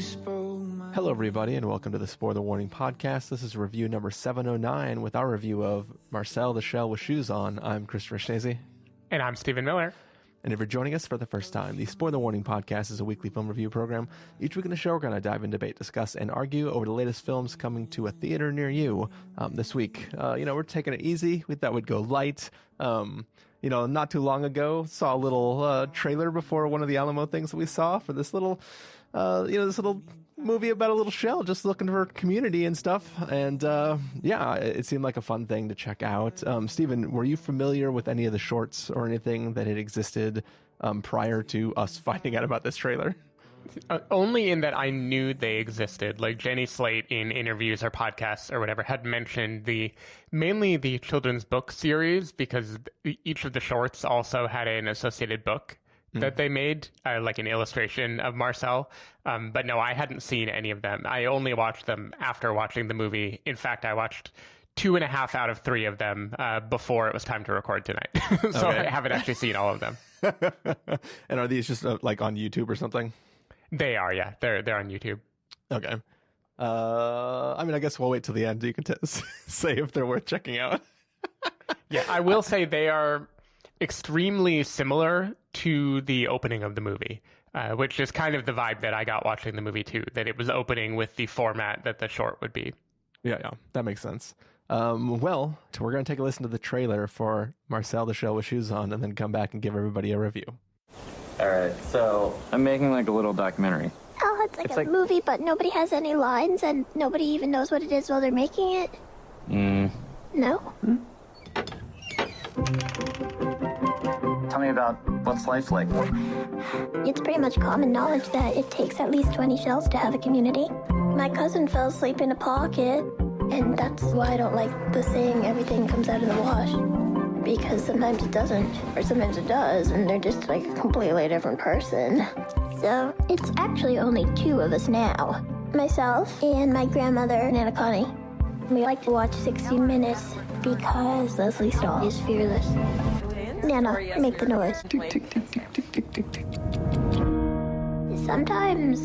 Hello, everybody, and welcome to the Spoiler Warning Podcast. This is review number 709 with our review of Marcel the Shell with Shoes On. I'm Christopher Schnese. And I'm Stephen Miller. And if you're joining us for the first time, the Spoiler Warning Podcast is a weekly film review program. Each week in the show, we're going to dive in, debate, discuss, and argue over the latest films coming to a theater near you. This week, we're taking it easy. We thought we'd go light. Not too long ago, saw a little trailer before one of the Alamo things that we saw for this little, this little movie about a little shell just looking for community and stuff. And it seemed like a fun thing to check out. Stephen, were you familiar with any of the shorts or anything that had existed prior to us finding out about this trailer? Only in that I knew they existed. Like Jenny Slate in interviews or podcasts or whatever had mentioned mainly the children's book series, because each of the shorts also had an associated book that they made, like an illustration of Marcel. But no, I hadn't seen any of them. I only watched them after watching the movie. In fact, I watched 2.5 out of 3 of them before it was time to record tonight. So okay. I haven't actually seen all of them. And are these just like on YouTube or something? They are, yeah. They're on YouTube. Okay. I guess we'll wait till the end. You can say if they're worth checking out. Yeah, I will say they are extremely similar to the opening of the movie, which is kind of the vibe that I got watching the movie too, that it was opening with the format that the short would be. Yeah, that makes sense. We're going to take a listen to the trailer for Marcel the Shell with Shoes On and then come back and give everybody a review. All right, so I'm making like a little documentary. Oh, it's like a movie, but nobody has any lines and nobody even knows what it is while they're making it? No? Tell me about what's life like. It's pretty much common knowledge that it takes at least 20 shells to have a community. My cousin fell asleep in a pocket, and that's why I don't like the saying everything comes out of the wash. Because sometimes it doesn't, or sometimes it does, and they're just like a completely different person. So it's actually only 2 of us now. Myself and my grandmother, Nana Connie. We like to watch 60 Minutes because Leslie Stahl is fearless. Nana, make the noise. Sometimes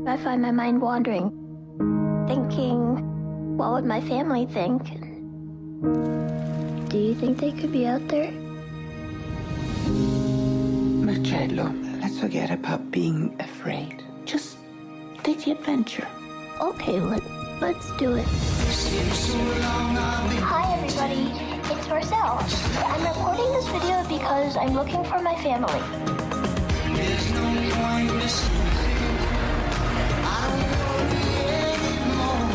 I find my mind wandering, thinking, what would my family think? Do you think they could be out there? Marcello, let's forget about being afraid. Just take the adventure. Okay, let's do it. Hi, everybody. It's Marcel. I'm recording this video because I'm looking for my family. There's no point missing. I don't know anymore.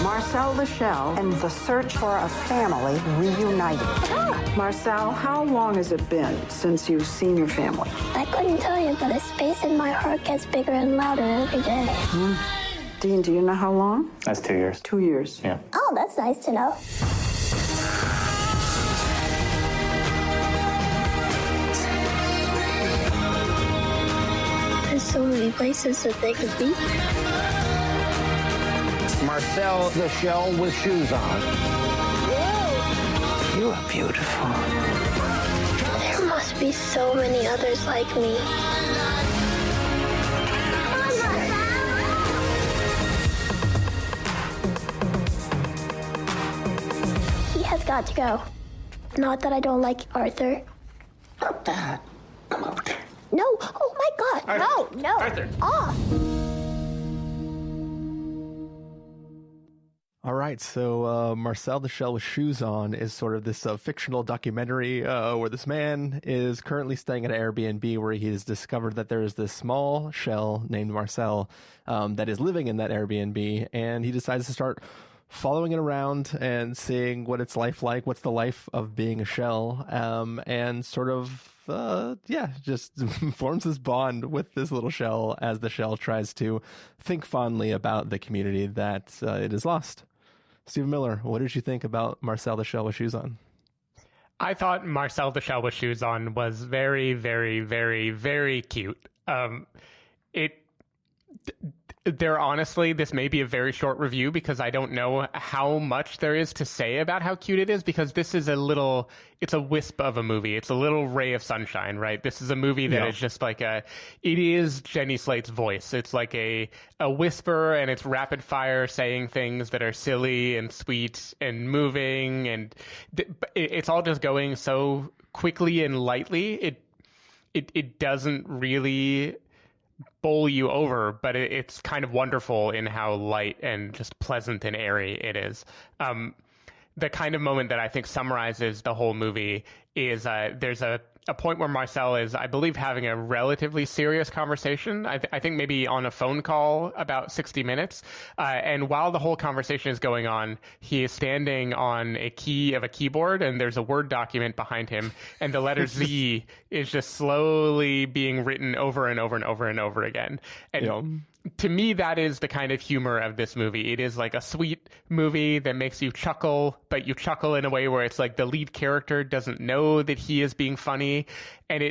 Marcel the Shell and the search for a family reunited. Marcel, how long has it been since you've seen your family? I couldn't tell you, but the space in my heart gets bigger and louder every day. Dean, do you know how long? That's 2 years. 2 years. Yeah. Oh, that's nice to know. There's so many places that they could be. Marcel the Shell with Shoes On. Whoa. You are beautiful. There must be so many others like me. He has got to go. Not that I don't like Arthur. Not that. No! Oh my God! Arthur. No! Arthur. Off! All right, so Marcel the Shell with Shoes On is sort of this fictional documentary where this man is currently staying at an Airbnb where he has discovered that there is this small shell named Marcel that is living in that Airbnb, and he decides to start following it around and seeing what it's life like, what's the life of being a shell, and sort of, just forms this bond with this little shell as the shell tries to think fondly about the community that it has lost. Stephen Miller, what did you think about Marcel the Shell with Shoes On? I thought Marcel the Shell with Shoes On was very, very, very, very cute. Honestly, this may be a very short review because I don't know how much there is to say about how cute it is, because this is it's a wisp of a movie. It's a little ray of sunshine, right? This is a movie that is just like it is Jenny Slate's voice. It's like a whisper, and it's rapid fire saying things that are silly and sweet and moving, and it's all just going so quickly and lightly. It doesn't really bowl you over, but it's kind of wonderful in how light and just pleasant and airy it is. The kind of moment that I think summarizes the whole movie is there's a point where Marcel is, I believe, having a relatively serious conversation. I think maybe on a phone call about 60 minutes. And while the whole conversation is going on, he is standing on a key of a keyboard, and there's a Word document behind him, and the letter Z is just slowly being written over and over and over and over again. And to me, that is the kind of humor of this movie. It is like a sweet movie that makes you chuckle, but you chuckle in a way where it's like the lead character doesn't know that he is being funny. And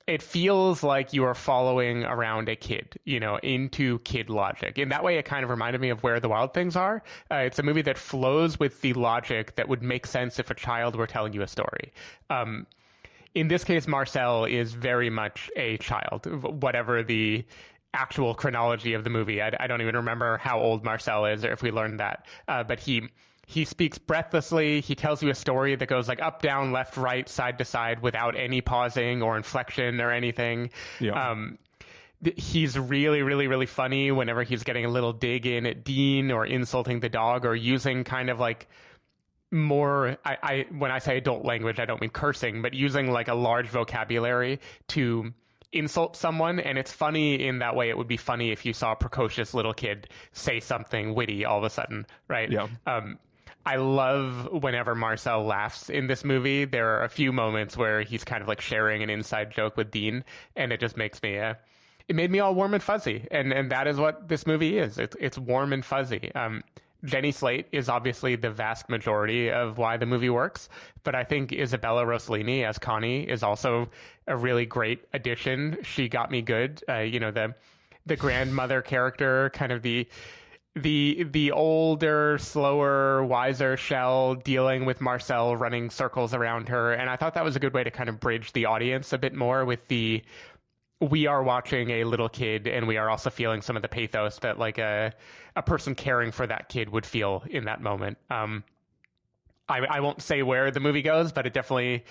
it feels like you are following around a kid, into kid logic. In that way, it kind of reminded me of Where the Wild Things Are. It's a movie that flows with the logic that would make sense if a child were telling you a story. In this case, Marcel is very much a child, whatever the actual chronology of the movie. I don't even remember how old Marcel is, or if we learned that. But he speaks breathlessly. He tells you a story that goes like up, down, left, right, side to side without any pausing or inflection or anything. He's really, really, really funny whenever he's getting a little dig in at Dean or insulting the dog or using kind of like more, when I say adult language, I don't mean cursing, but using like a large vocabulary to insult someone. And it's funny in that way. It would be funny if you saw a precocious little kid say something witty all of a sudden, right? I love whenever Marcel laughs in this movie. There are a few moments where he's kind of like sharing an inside joke with Dean, and it just makes me it made me all warm and fuzzy, and that is what this movie is. It's warm and fuzzy. Jenny Slate is obviously the vast majority of why the movie works, but I think Isabella Rossellini as Connie is also a really great addition. She got me good. The grandmother character, kind of the older, slower, wiser Shell dealing with Marcel running circles around her, and I thought that was a good way to kind of bridge the audience a bit more with we are watching a little kid, and we are also feeling some of the pathos that like a person caring for that kid would feel in that moment. I won't say where the movie goes, but it definitely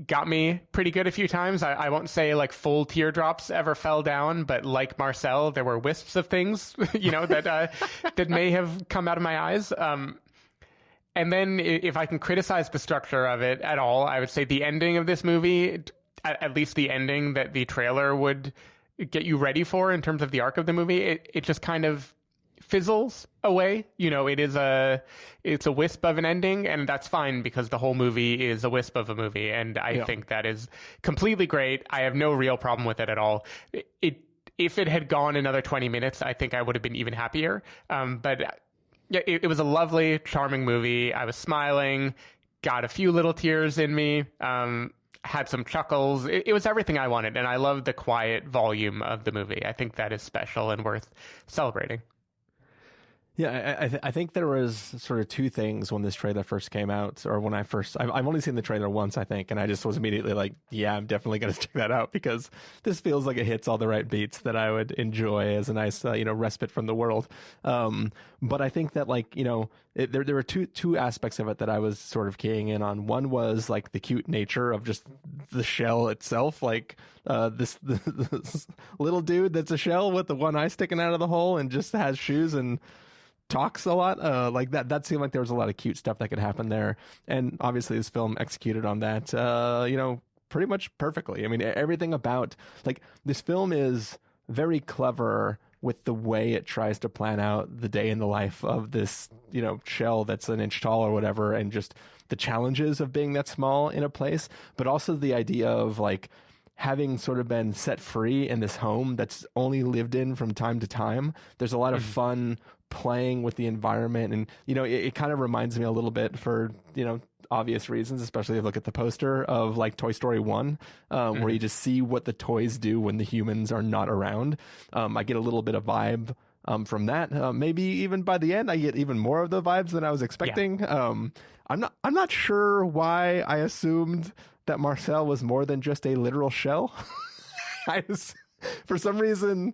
got me pretty good a few times. I won't say like full teardrops ever fell down, but like Marcel, there were wisps of things, that may have come out of my eyes. And then if I can criticize the structure of it at all, I would say the ending of this movie, at least the ending that the trailer would get you ready for in terms of the arc of the movie, it just kind of fizzles away. It's a wisp of an ending, and that's fine because the whole movie is a wisp of a movie, and I think that is completely great. I have no real problem with it at all. If it had gone another 20 minutes, I think I would have been even happier. But yeah, it was a lovely, charming movie. I was smiling, got a few little tears in me, had some chuckles. It was everything I wanted, and I love the quiet volume of the movie. I think that is special and worth celebrating. Yeah, I think there was sort of two things when this trailer first came out, or when I've only seen the trailer once, I think, and I just was immediately like, yeah, I'm definitely going to check that out because this feels like it hits all the right beats that I would enjoy as a nice, respite from the world. But I think that there were two aspects of it that I was sort of keying in on. One was like the cute nature of just the shell itself, like this little dude that's a shell with the one eye sticking out of the hole and just has shoes and talks a lot, like that seemed like there was a lot of cute stuff that could happen there, and obviously this film executed on that pretty much perfectly. I mean, everything about this film is very clever with the way it tries to plan out the day in the life of this shell that's an inch tall or whatever, and just the challenges of being that small in a place, but also the idea of having sort of been set free in this home that's only lived in from time to time. There's a lot of fun playing with the environment, and it kind of reminds me a little bit, for obvious reasons, especially if you look at the poster of Toy Story 1, where you just see what the toys do when the humans are not around. I get a little bit of vibe from that. Maybe even by the end, I get even more of the vibes than I was expecting. Yeah. I'm not sure why I assumed that Marcel was more than just a literal shell. For some reason,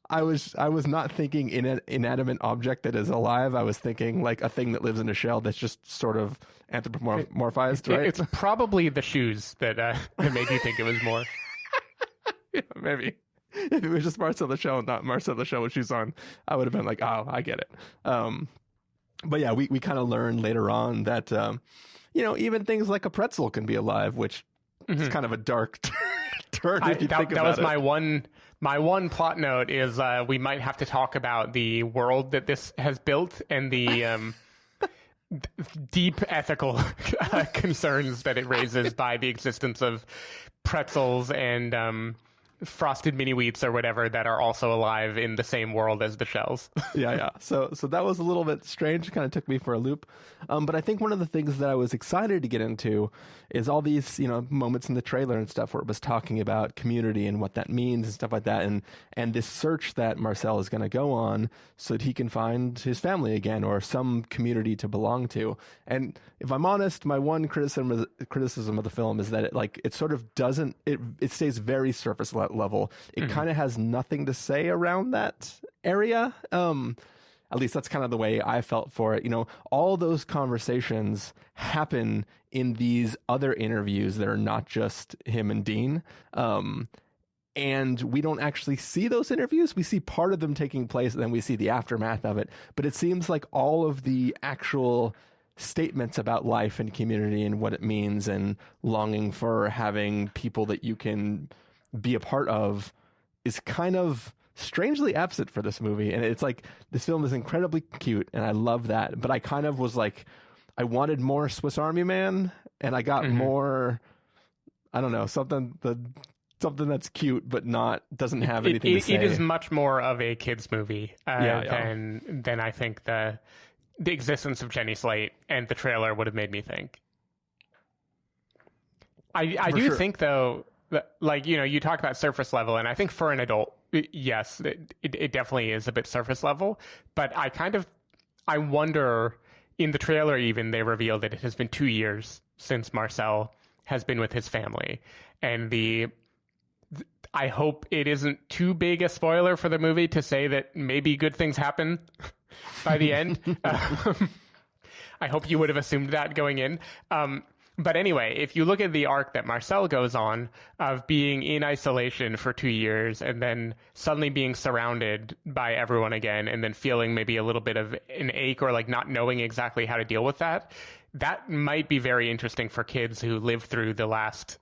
I was not thinking in an inanimate object that is alive. I was thinking like a thing that lives in a shell that's just sort of anthropomorphized, right? It's probably the shoes that made you think it was more. Yeah, maybe. If it was just Marcel the Shell, not Marcel the Shell with shoes on, I would have been like, oh, I get it. But yeah, we kind of learned later on that, even things like a pretzel can be alive, which is kind of a dark turn if you think about it. That was my one plot note is we might have to talk about the world that this has built and the deep ethical concerns that it raises by the existence of pretzels and frosted mini wheats or whatever that are also alive in the same world as the shells. Yeah. So that was a little bit strange. It kind of took me for a loop. But I think one of the things that I was excited to get into is all these, moments in the trailer and stuff where it was talking about community and what that means and stuff like that. And this search that Marcel is going to go on so that he can find his family again or some community to belong to. And if I'm honest, my one criticism of the film is that it sort of doesn't, it stays very surface level. It kind of has nothing to say around that area. At least that's kind of the way I felt for it. All those conversations happen in these other interviews that are not just him and Dean. And we don't actually see those interviews. We see part of them taking place, and then we see the aftermath of it. But it seems like all of the actual statements about life and community and what it means and longing for having people that you can be a part of is kind of strangely absent for this movie. And it's like, this film is incredibly cute and I love that, but I kind of was like, I wanted more Swiss Army Man, and I got more, I don't know, something that's cute but doesn't have anything to say. It is much more of a kids movie than I think the existence of Jenny Slate and the trailer would have made me think. I do think though, you talk about surface level, and I think for an adult, yes, it definitely is a bit surface level, but I wonder, in the trailer even, they revealed that it has been 2 years since Marcel has been with his family. And I hope it isn't too big a spoiler for the movie to say that maybe good things happen by the end. I hope you would have assumed that going in. But anyway, if you look at the arc that Marcel goes on of being in isolation for 2 years and then suddenly being surrounded by everyone again and then feeling maybe a little bit of an ache or not knowing exactly how to deal with that, that might be very interesting for kids who live through the last,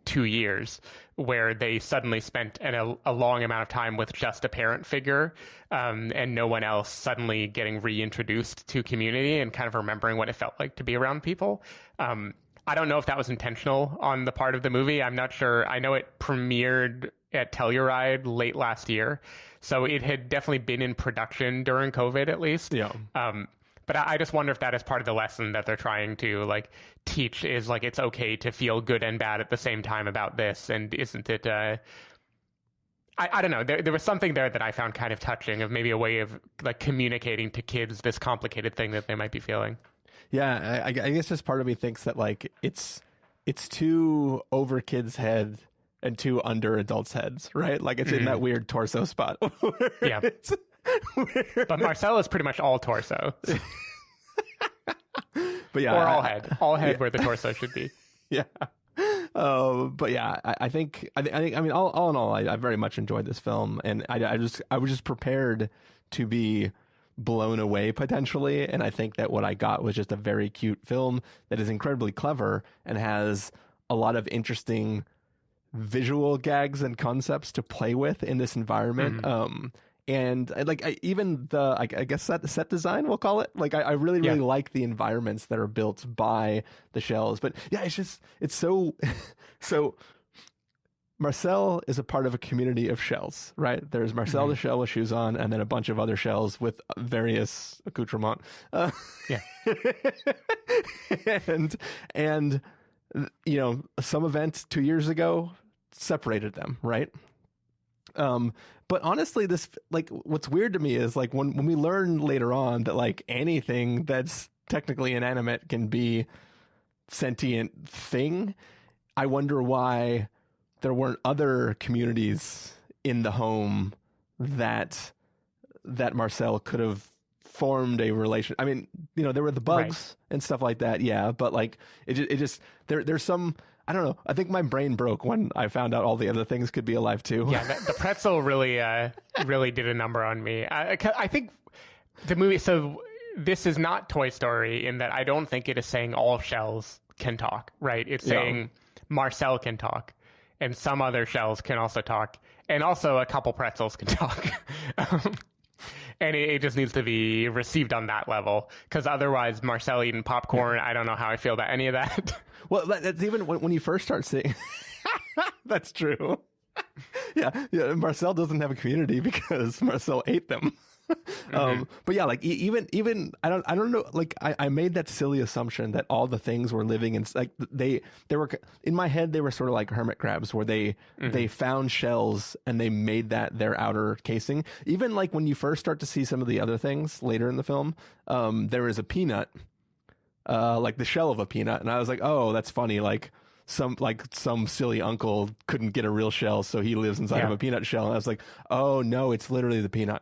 2 years where they suddenly spent a long amount of time with just a parent figure and no one else, suddenly getting reintroduced to community and kind of remembering what it felt like to be around people. I don't know if that was intentional on the part of the movie. I'm not sure. I know it premiered at Telluride late last year, so it had definitely been in production during COVID at least. Yeah. But I just wonder if that is part of the lesson that they're trying to teach is it's okay to feel good and bad at the same time about this. And isn't it, I don't know. There was something there that I found kind of touching of maybe a way of communicating to kids this complicated thing that they might be feeling. Yeah. I guess just part of me thinks that it's too over kids' head and too under adults' heads, right? It's in that weird torso spot. Yeah. But Marcel is pretty much all torso. But yeah, or all head where the torso should be. Yeah. But yeah, I think all in all, I very much enjoyed this film, and I was just prepared to be blown away potentially, and I think that what I got was just a very cute film that is incredibly clever and has a lot of interesting visual gags and concepts to play with in this environment. And even I guess set design, we'll call it. I really like the environments that are built by the shells. But yeah, it's so Marcel is a part of a community of shells, right? There's Marcel the Shell with shoes on, and then a bunch of other shells with various accoutrements. And some event 2 years ago separated them, right? But honestly, this, like, what's weird to me is, like, when we learn later on that, like, anything that's technically inanimate can be sentient thing, I wonder why there weren't other communities in the home that Marcel could have formed a relation. I mean, you know, there were the bugs and stuff like that. Yeah. But like, it just, there's some, I don't know. I think my brain broke when I found out all the other things could be alive too. Yeah. The pretzel really, really did a number on me. I think the movie, so this is not Toy Story in that I don't think it is saying all shells can talk, right? It's saying Marcel can talk and some other shells can also talk. And also a couple pretzels can talk. And it just needs to be received on that level. Because otherwise, Marcel eating popcorn, I don't know how I feel about any of that. Well, that's even when you first start seeing... That's true. Yeah, Marcel doesn't have a community because Marcel ate them. But yeah, like even I don't know, like I made that silly assumption that all the things were living in, like they were, in my head they were sort of like hermit crabs where they found shells and they made that their outer casing. Even like when you first start to see some of the other things later in the film, there is a peanut, like the shell of a peanut, and I was like, oh, that's funny, like some silly uncle couldn't get a real shell, so he lives inside of a peanut shell. And I was like, oh no, it's literally the peanut.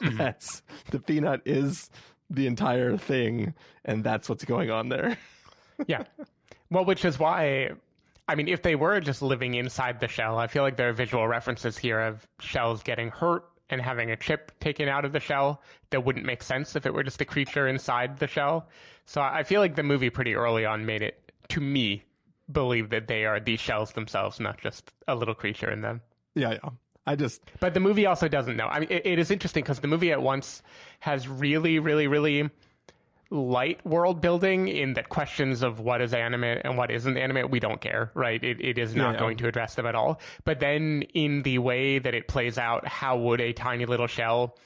That's the peanut is the entire thing, and that's what's going on there. Yeah. Well, which is why, I mean, if they were just living inside the shell, I feel like there are visual references here of shells getting hurt and having a chip taken out of the shell that wouldn't make sense if it were just a creature inside the shell. So I feel like the movie pretty early on made it, to me, believe that they are these shells themselves, not just a little creature in them. Yeah. But the movie also doesn't know. I mean, it is interesting because the movie at once has really, really, really light world building in that questions of what is animate and what isn't animate, we don't care, right? It is not going to address them at all. But then in the way that it plays out, how would a tiny little shell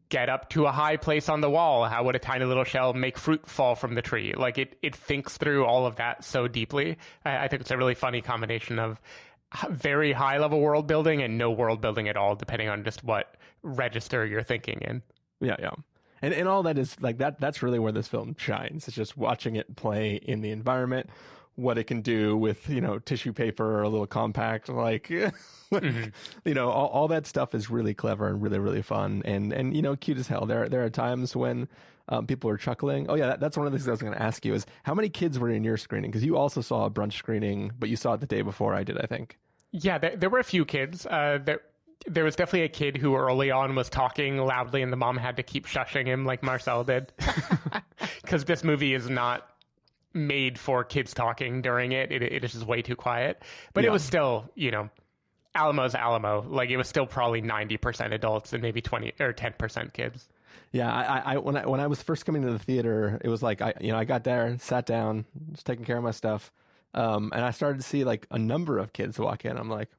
get up to a high place on the wall? How would a tiny little shell make fruit fall from the tree? Like it thinks through all of that so deeply. I think it's a really funny combination of very high level world building and no world building at all, depending on just what register you're thinking in. Yeah. And all that is like that's really where this film shines. It's just watching it play in the environment, what it can do with, you know, tissue paper or a little compact, like, you know, all that stuff is really clever and really, really fun and you know, cute as hell. There are times when people are chuckling. Oh yeah, that's one of the things I was going to ask you is how many kids were in your screening? Because you also saw a brunch screening, but you saw it the day before I did, I think. Yeah, there were a few kids. There was definitely a kid who early on was talking loudly and the mom had to keep shushing him like Marcel did. Because this movie is not made for kids talking during it. It is just way too quiet. But it was still, you know, Alamo's Alamo. Like it was still probably 90% adults and maybe 20 or 10% kids. Yeah, I when I was first coming to the theater, it was like I got there, sat down, was taking care of my stuff, and I started to see like a number of kids walk in. I'm like,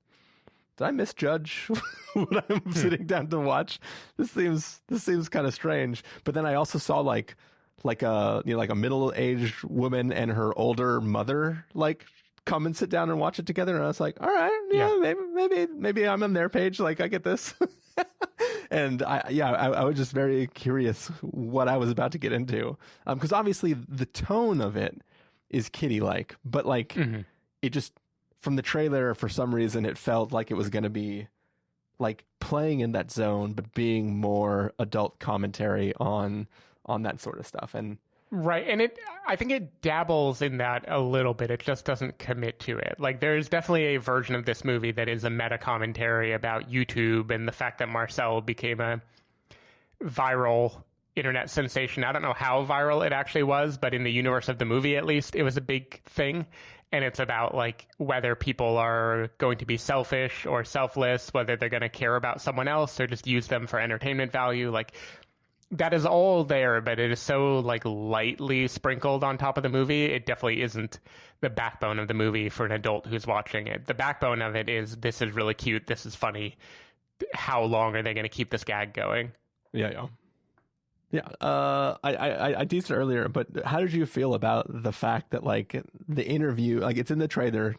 did I misjudge what I'm sitting down to watch? This seems kind of strange. But then I also saw like a middle-aged woman and her older mother like come and sit down and watch it together, and I was like, all right, maybe I'm on their page. Like I get this. And I was just very curious what I was about to get into. Because obviously the tone of it is kiddie-like, but like it just, from the trailer, for some reason, it felt like it was going to be like playing in that zone, but being more adult commentary on that sort of stuff. And right. And I think it dabbles in that a little bit. It just doesn't commit to it. Like there's definitely a version of this movie that is a meta commentary about YouTube and the fact that Marcel became a viral internet sensation. I don't know how viral it actually was, but in the universe of the movie, at least, it was a big thing. And it's about like whether people are going to be selfish or selfless, whether they're going to care about someone else or just use them for entertainment value. Like that is all there, but it is so like lightly sprinkled on top of the movie. It definitely isn't the backbone of the movie for an adult who's watching it. The backbone of it is, this is really cute. This is funny. How long are they going to keep this gag going? Yeah. I teased it earlier, but how did you feel about the fact that like the interview, like it's in the trailer,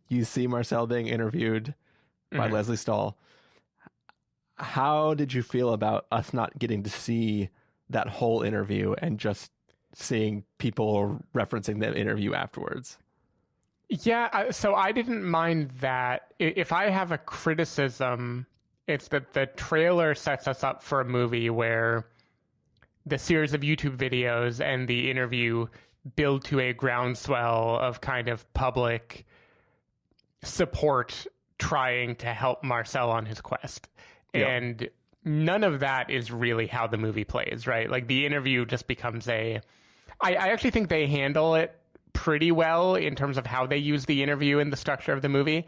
you see Marcel being interviewed, by Leslie Stahl. How did you feel about us not getting to see that whole interview and just seeing people referencing that interview afterwards? Yeah, so I didn't mind that. If I have a criticism, it's that the trailer sets us up for a movie where the series of YouTube videos and the interview build to a groundswell of kind of public support trying to help Marcel on his quest. Yeah. And none of that is really how the movie plays, right? Like the interview just becomes I actually think they handle it pretty well in terms of how they use the interview in the structure of the movie,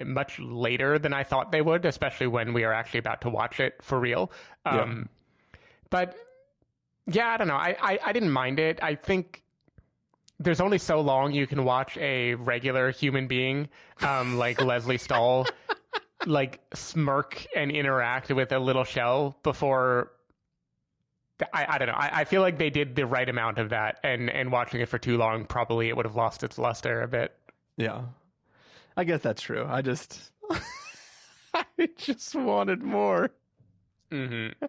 much later than I thought they would, especially when we are actually about to watch it for real. But yeah, I don't know. I didn't mind it. I think there's only so long you can watch a regular human being like Leslie Stahl like smirk and interact with a little shell before... I don't know. I feel like they did the right amount of that, and watching it for too long, probably it would have lost its luster a bit. Yeah, I guess that's true. I just wanted more. Mm-hmm.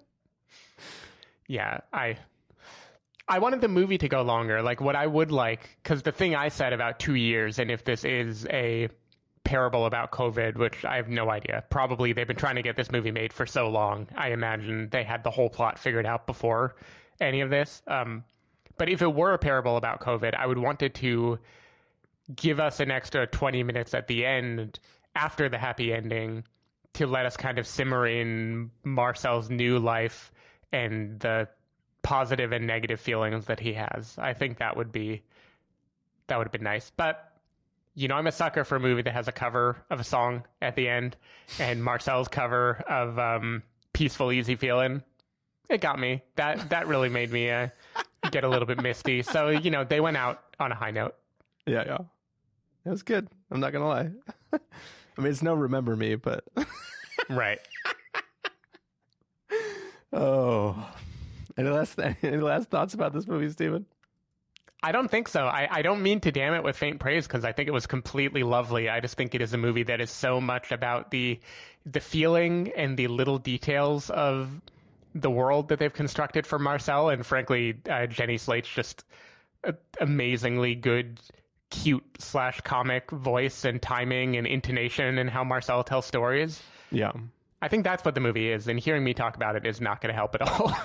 Yeah, I wanted the movie to go longer. Like what I would like, because the thing I said about 2 years, and if this is a parable about COVID, which I have no idea. Probably they've been trying to get this movie made for so long. I imagine they had the whole plot figured out before any of this. But if it were a parable about COVID, I would want it to give us an extra 20 minutes at the end after the happy ending to let us kind of simmer in Marcel's new life and the positive and negative feelings that he has. I think that would have been nice. But you know, I'm a sucker for a movie that has a cover of a song at the end, and Marcel's cover of Peaceful Easy Feeling. It got me. That really made me get a little bit misty. So, you know, they went out on a high note. Yeah. It was good. I'm not going to lie. I mean, it's no Remember Me, but... Right. Oh. Any last thoughts about this movie, Stephen? I don't think so. I don't mean to damn it with faint praise because I think it was completely lovely. I just think it is a movie that is so much about the feeling and the little details of the world that they've constructed for Marcel. And frankly, Jenny Slate's just amazingly good, cute/comic voice and timing and intonation and how Marcel tells stories. Yeah. I think that's what the movie is. And hearing me talk about it is not going to help at all.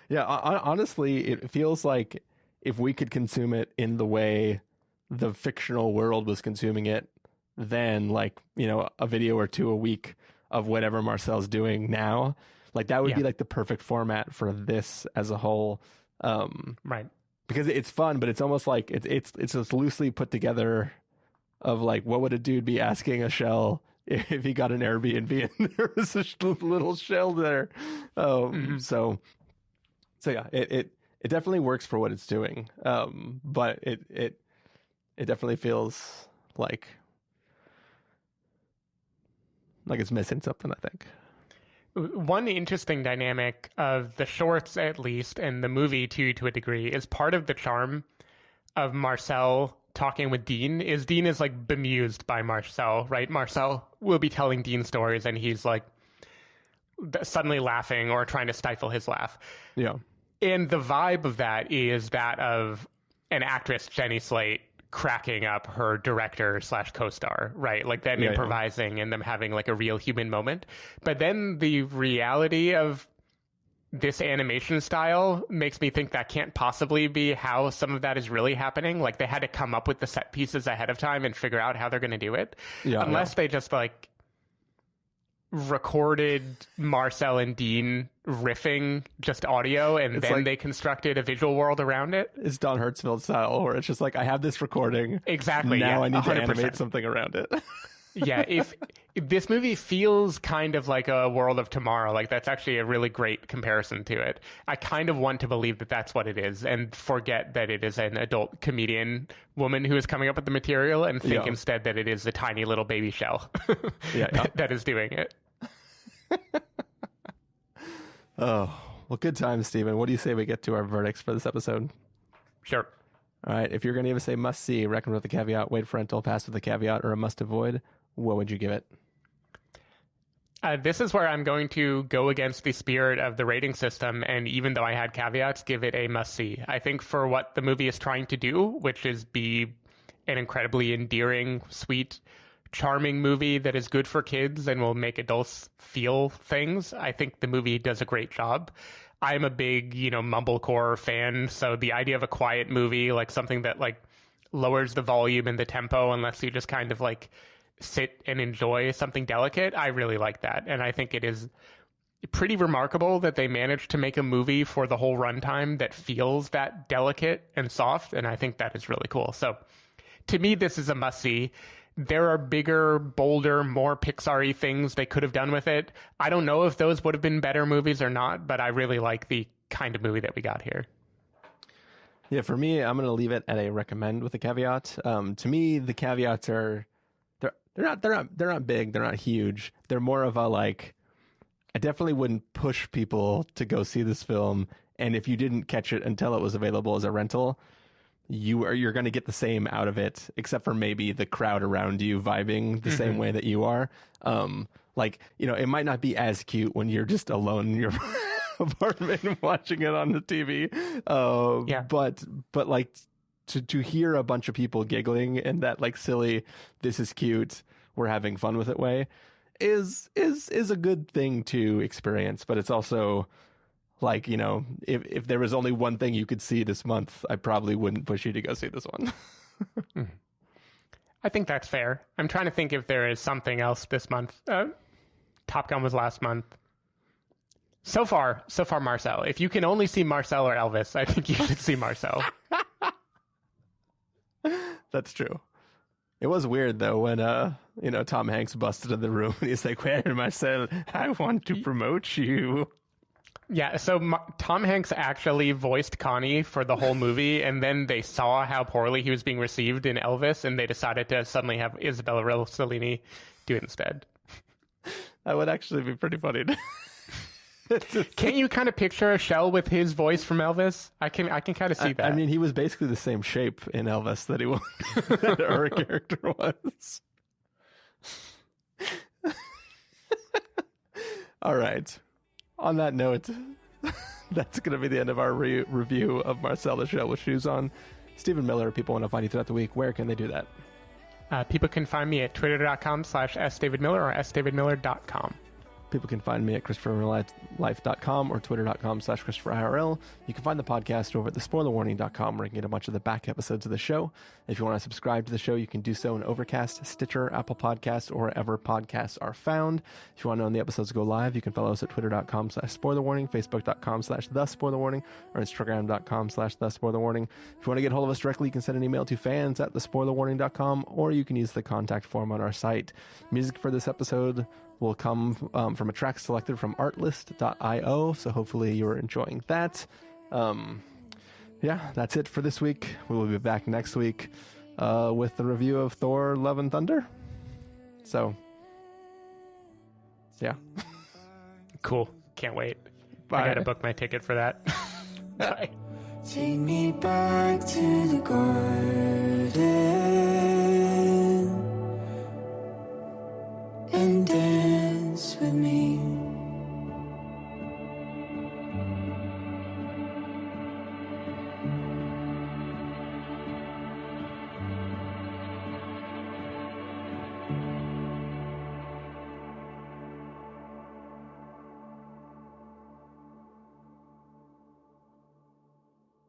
Yeah. Honestly, it feels like if we could consume it in the way the fictional world was consuming it, then like, you know, a video or two a week of whatever Marcel's doing now, like that would be like the perfect format for this as a whole. Right. Because it's fun, but it's almost like it's just loosely put together of like, what would a dude be asking a shell if he got an Airbnb and there was a little shell there? So yeah, it definitely works for what it's doing, but it definitely feels like it's missing something, I think. One interesting dynamic of the shorts, at least, and the movie to a degree, is part of the charm of Marcel talking with Dean is like bemused by Marcel, right? Marcel will be telling Dean stories and he's like suddenly laughing or trying to stifle his laugh. Yeah. And the vibe of that is that of an actress, Jenny Slate, cracking up her director/co-star, right? Like them improvising and them having like a real human moment. But then the reality of this animation style makes me think that can't possibly be how some of that is really happening. Like they had to come up with the set pieces ahead of time and figure out how they're going to do it. Unless they just like recorded Marcel and Dean riffing just audio and then like, they constructed a visual world around it. It's Don Hertzfeld style where it's just like, I have this recording. Exactly. Now I need 100%. To animate something around it. Yeah. If this movie feels kind of like a World of Tomorrow, like that's actually a really great comparison to it. I kind of want to believe that that's what it is and forget that it is an adult comedian woman who is coming up with the material and think instead that it is a tiny little baby shell that is doing it. Oh, well, good times, Stephen. What do you say we get to our verdicts for this episode? Sure. All right. If you're going to give us a must-see, recommend with a caveat, wait for rental, pass with a caveat, or a must-avoid, what would you give it? This is where I'm going to go against the spirit of the rating system, and even though I had caveats, give it a must-see. I think for what the movie is trying to do, which is be an incredibly endearing, sweet, charming movie that is good for kids and will make adults feel things, I think the movie does a great job. I'm a big, mumblecore fan, so the idea of a quiet movie, like something that like lowers the volume and the tempo unless you just kind of like sit and enjoy something delicate, I really like that. And I think it is pretty remarkable that they managed to make a movie for the whole runtime that feels that delicate and soft, and I think that is really cool. So to me, this is a must-see. There are bigger, bolder, more Pixar-y things they could have done with it. I don't know if those would have been better movies or not, but I really like the kind of movie that we got here. Yeah, for me, I'm going to leave it at a recommend with a caveat. To me, the caveats are they're not big, they're not huge. They're more of a like, I definitely wouldn't push people to go see this film, and if you didn't catch it until it was available as a rental, you're going to get the same out of it, except for maybe the crowd around you vibing the same way that you are. It might not be as cute when you're just alone in your apartment watching it on the TV. But like to hear a bunch of people giggling in that like silly, this is cute, we're having fun with it way is a good thing to experience. But it's also like, if there was only one thing you could see this month, I probably wouldn't push you to go see this one. I think that's fair. I'm trying to think if there is something else this month. Top Gun was last month. So far, Marcel. If you can only see Marcel or Elvis, I think you should see Marcel. That's true. It was weird, though, when, Tom Hanks busted in the room and he's like, "Well, Marcel, I want to promote you." Yeah, so Tom Hanks actually voiced Connie for the whole movie, and then they saw how poorly he was being received in Elvis, and they decided to suddenly have Isabella Rossellini do it instead. That would actually be pretty funny. Can't you kind of picture a Shell with his voice from Elvis? I can kind of see that. I mean, he was basically the same shape in Elvis that he was, that our character was. All right. On that note, that's going to be the end of our review of Marcel the Shell with Shoes On. Stephen Miller, people want to find you throughout the week. Where can they do that? People can find me at twitter.com/sdavidmiller or sdavidmiller.com. People can find me at ChristopherMillerLife.com or Twitter.com/ChristopherIRL. You can find the podcast over at thespoilerwarning.com, where you can get a bunch of the back episodes of the show. If you want to subscribe to the show, you can do so in Overcast, Stitcher, Apple Podcasts, or wherever podcasts are found. If you want to know when the episodes go live, you can follow us at Twitter.com/SpoilerWarning, Facebook.com/TheSpoilerWarning, or Instagram.com/TheSpoilerWarning. If you want to get hold of us directly, you can send an email to fans@thespoilerwarning.com, or you can use the contact form on our site. Music for this episode will come from a track selected from artlist.io, so hopefully you're enjoying that. That's it for this week. We will be back next week with the review of Thor: Love and Thunder. So, yeah. Cool. Can't wait. Bye. I gotta book my ticket for that. Bye. Take me back to the garden.